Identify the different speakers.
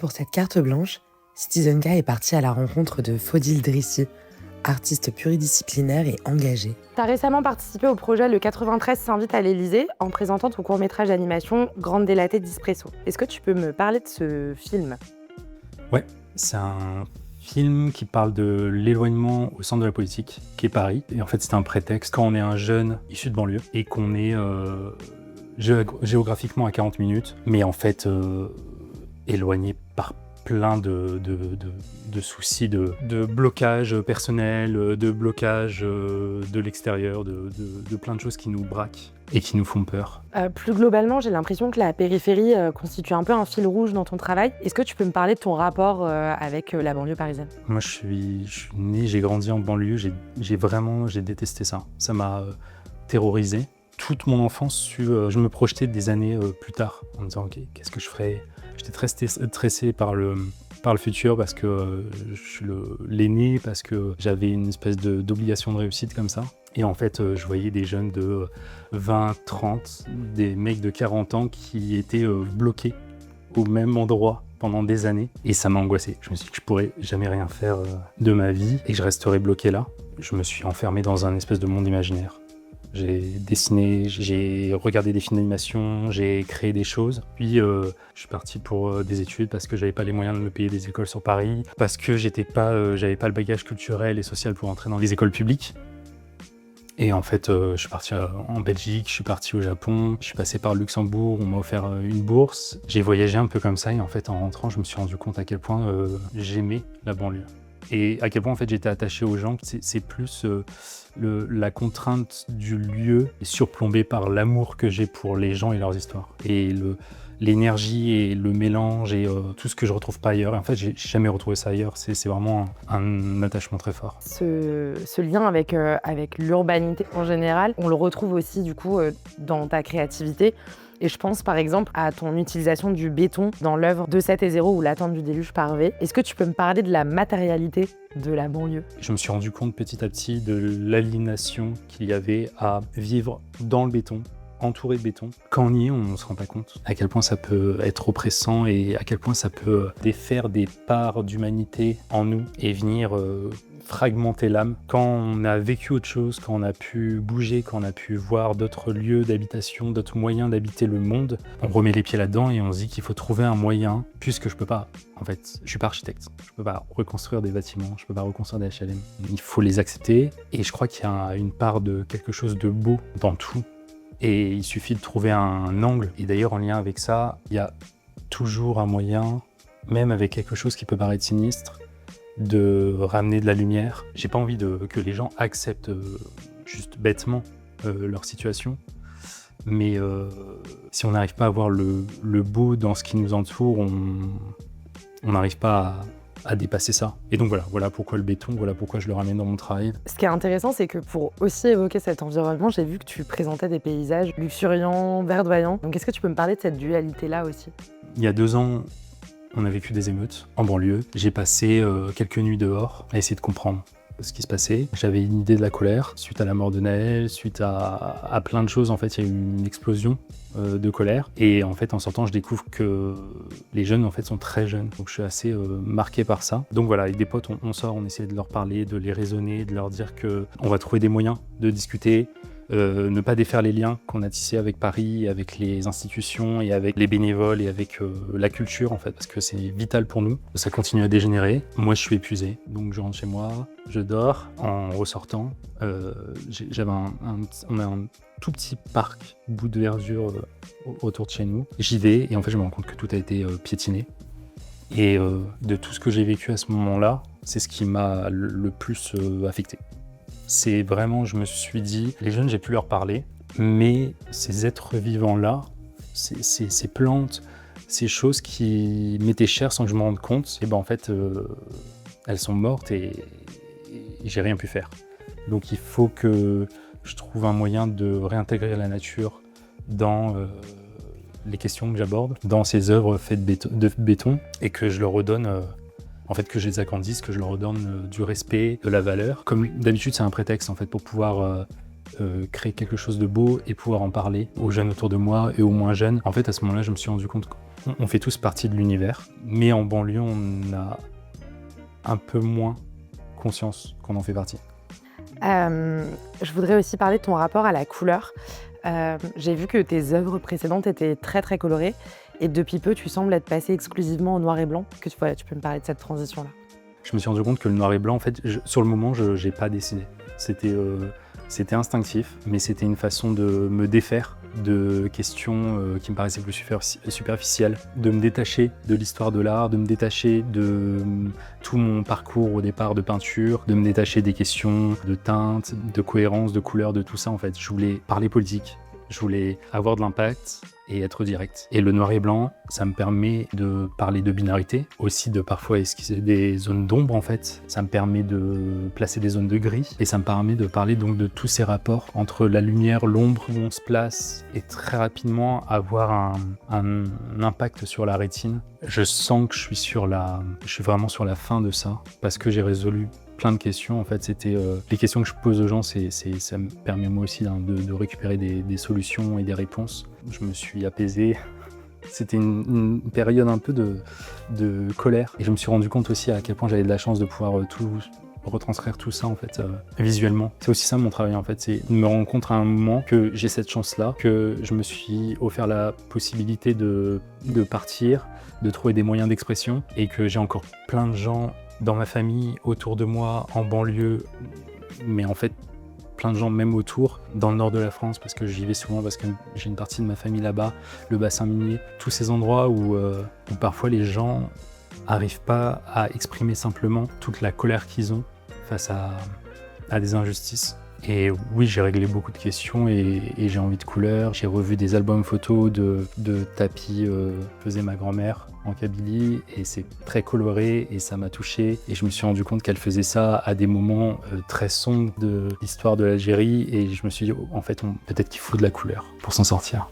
Speaker 1: Pour cette carte blanche, Citizen K est parti à la rencontre de Fodil Drissi, artiste pluridisciplinaire et engagé.
Speaker 2: Tu as récemment participé au projet Le 93 s'invite à l'Élysée en présentant ton court-métrage d'animation Grande délatée d'Espresso. Est-ce que tu peux me parler de ce film ?
Speaker 3: Ouais, c'est un film qui parle de l'éloignement au centre de la politique, qui est Paris. Et en fait, c'est un prétexte quand on est un jeune issu de banlieue et qu'on est géographiquement à 40 minutes, mais en fait éloigné par plein de soucis, de blocage personnel, de blocage de l'extérieur, de plein de choses qui nous braquent et qui nous font peur.
Speaker 2: Plus globalement, j'ai l'impression que la périphérie constitue un peu un fil rouge dans ton travail. Est-ce que tu peux me parler de ton rapport avec la banlieue parisienne ?
Speaker 3: Moi, je suis né, j'ai grandi en banlieue, j'ai détesté ça. Ça m'a terrorisé. Toute mon enfance, je me projetais des années plus tard en me disant ok, qu'est-ce que je ferais ? J'étais très stressé par le futur parce que je suis l'aîné, parce que j'avais une espèce d'obligation de réussite comme ça. Et en fait, je voyais des jeunes de 20, 30, des mecs de 40 ans qui étaient bloqués au même endroit pendant des années. Et ça m'a angoissé. Je me suis dit que je pourrais jamais rien faire de ma vie et que je resterais bloqué là. Je me suis enfermé dans un espèce de monde imaginaire. J'ai dessiné, j'ai regardé des films d'animation, j'ai créé des choses. Puis je suis parti pour des études parce que j'avais pas les moyens de me payer des écoles sur Paris, parce que j'avais pas le bagage culturel et social pour entrer dans les écoles publiques. Et en fait, je suis parti en Belgique, je suis parti au Japon, je suis passé par le Luxembourg, on m'a offert une bourse. J'ai voyagé un peu comme ça et en fait, en rentrant, je me suis rendu compte à quel point j'aimais la banlieue. Et à quel point en fait j'étais attaché aux gens. C'est plus la contrainte du lieu est surplombée par l'amour que j'ai pour les gens et leurs histoires. Et l'énergie et le mélange et tout ce que je retrouve pas ailleurs. Et en fait, j'ai jamais retrouvé ça ailleurs. C'est vraiment un attachement très fort.
Speaker 2: Ce lien avec l'urbanité en général, on le retrouve aussi du coup dans ta créativité. Et je pense par exemple à ton utilisation du béton dans l'œuvre 2-7-0 ou L'attente du déluge par V. Est-ce que tu peux me parler de la matérialité de la banlieue ?
Speaker 3: Je me suis rendu compte petit à petit de l'aliénation qu'il y avait à vivre dans le béton, entouré de béton. Quand on y est, on ne se rend pas compte à quel point ça peut être oppressant et à quel point ça peut défaire des parts d'humanité en nous et venir fragmenter l'âme. Quand on a vécu autre chose, quand on a pu bouger, quand on a pu voir d'autres lieux d'habitation, d'autres moyens d'habiter le monde, on remet les pieds là-dedans et on se dit qu'il faut trouver un moyen, puisque je peux pas, en fait, je suis pas architecte, je peux pas reconstruire des bâtiments, je peux pas reconstruire des HLM. Il faut les accepter et je crois qu'il y a une part de quelque chose de beau dans tout. Et il suffit de trouver un angle. Et d'ailleurs, en lien avec ça, il y a toujours un moyen, même avec quelque chose qui peut paraître sinistre, de ramener de la lumière. J'ai pas envie que les gens acceptent juste bêtement leur situation. Mais si on n'arrive pas à voir le beau dans ce qui nous entoure, on n'arrive pas à dépasser ça. Et donc voilà pourquoi le béton, voilà pourquoi je le ramène dans mon travail.
Speaker 2: Ce qui est intéressant, c'est que pour aussi évoquer cet environnement, j'ai vu que tu présentais des paysages luxuriants, verdoyants. Donc est-ce que tu peux me parler de cette dualité-là aussi ?
Speaker 3: Il y a 2 ans, on a vécu des émeutes en banlieue. J'ai passé quelques nuits dehors à essayer de comprendre ce qui se passait. J'avais une idée de la colère suite à la mort de Naël, suite à plein de choses. En fait, il y a eu une explosion de colère. Et en fait, en sortant, je découvre que les jeunes, en fait, sont très jeunes. Donc, je suis assez marqué par ça. Donc voilà, avec des potes, on sort, on essaie de leur parler, de les raisonner, de leur dire qu'on va trouver des moyens de discuter. Ne pas défaire les liens qu'on a tissés avec Paris, avec les institutions et avec les bénévoles et avec la culture en fait, parce que c'est vital pour nous. Ça continue à dégénérer. Moi, je suis épuisé, donc je rentre chez moi, je dors. En ressortant, on a un tout petit parc, bout de verdure autour de chez nous. J'y vais et en fait, je me rends compte que tout a été piétiné. Et de tout ce que j'ai vécu à ce moment-là, c'est ce qui m'a le plus affecté. C'est vraiment, je me suis dit, les jeunes, j'ai pu leur parler, mais ces êtres vivants-là, ces plantes, ces choses qui m'étaient chères sans que je me rende compte, et ben en fait, elles sont mortes et j'ai rien pu faire. Donc il faut que je trouve un moyen de réintégrer la nature dans les questions que j'aborde, dans ces œuvres faites de béton, et que je leur redonne... En fait, que je les agrandisse, que je leur redonne du respect, de la valeur. Comme d'habitude, c'est un prétexte en fait pour pouvoir créer quelque chose de beau et pouvoir en parler aux jeunes autour de moi et aux moins jeunes. En fait, à ce moment-là, je me suis rendu compte on fait tous partie de l'univers, mais en banlieue, on a un peu moins conscience qu'on en fait partie.
Speaker 2: Je voudrais aussi parler de ton rapport à la couleur. J'ai vu que tes œuvres précédentes étaient très très colorées et depuis peu tu sembles être passé exclusivement au noir et blanc. Tu peux me parler de cette transition-là?
Speaker 3: Je me suis rendu compte que le noir et blanc, en fait, sur le moment, je n'ai pas décidé. C'était instinctif, mais c'était une façon de me défaire de questions qui me paraissaient plus superficielles, de me détacher de l'histoire de l'art, de me détacher de tout mon parcours au départ de peinture, de me détacher des questions de teinte, de cohérence, de couleur, de tout ça en fait. Je voulais parler politique, je voulais avoir de l'impact et être direct. Et le noir et blanc, ça me permet de parler de binarité, aussi de parfois esquisser des zones d'ombre en fait. Ça me permet de placer des zones de gris et ça me permet de parler donc de tous ces rapports entre la lumière, l'ombre, où on se place et très rapidement avoir un impact sur la rétine. Je sens que je suis vraiment sur la fin de ça parce que j'ai résolu plein de questions. En fait, c'était les questions que je pose aux gens, ça me permet moi aussi de récupérer des solutions et des réponses. Je me suis apaisé. C'était une période un peu de colère. Et je me suis rendu compte aussi à quel point j'avais de la chance de pouvoir tout retranscrire tout ça en fait visuellement. C'est aussi ça mon travail en fait, c'est de me rendre compte à un moment que j'ai cette chance-là, que je me suis offert la possibilité de partir, de trouver des moyens d'expression et que j'ai encore plein de gens dans ma famille, autour de moi, en banlieue, mais en fait plein de gens même autour, dans le nord de la France, parce que j'y vais souvent, parce que j'ai une partie de ma famille là-bas, le bassin minier, tous ces endroits où parfois les gens n'arrivent pas à exprimer simplement toute la colère qu'ils ont face à des injustices. Et oui, j'ai réglé beaucoup de questions et j'ai envie de couleurs. J'ai revu des albums photos de tapis faisait ma grand-mère en Kabylie et c'est très coloré et ça m'a touché. Et je me suis rendu compte qu'elle faisait ça à des moments très sombres de l'histoire de l'Algérie et je me suis dit, en fait, peut-être qu'il faut de la couleur pour s'en sortir.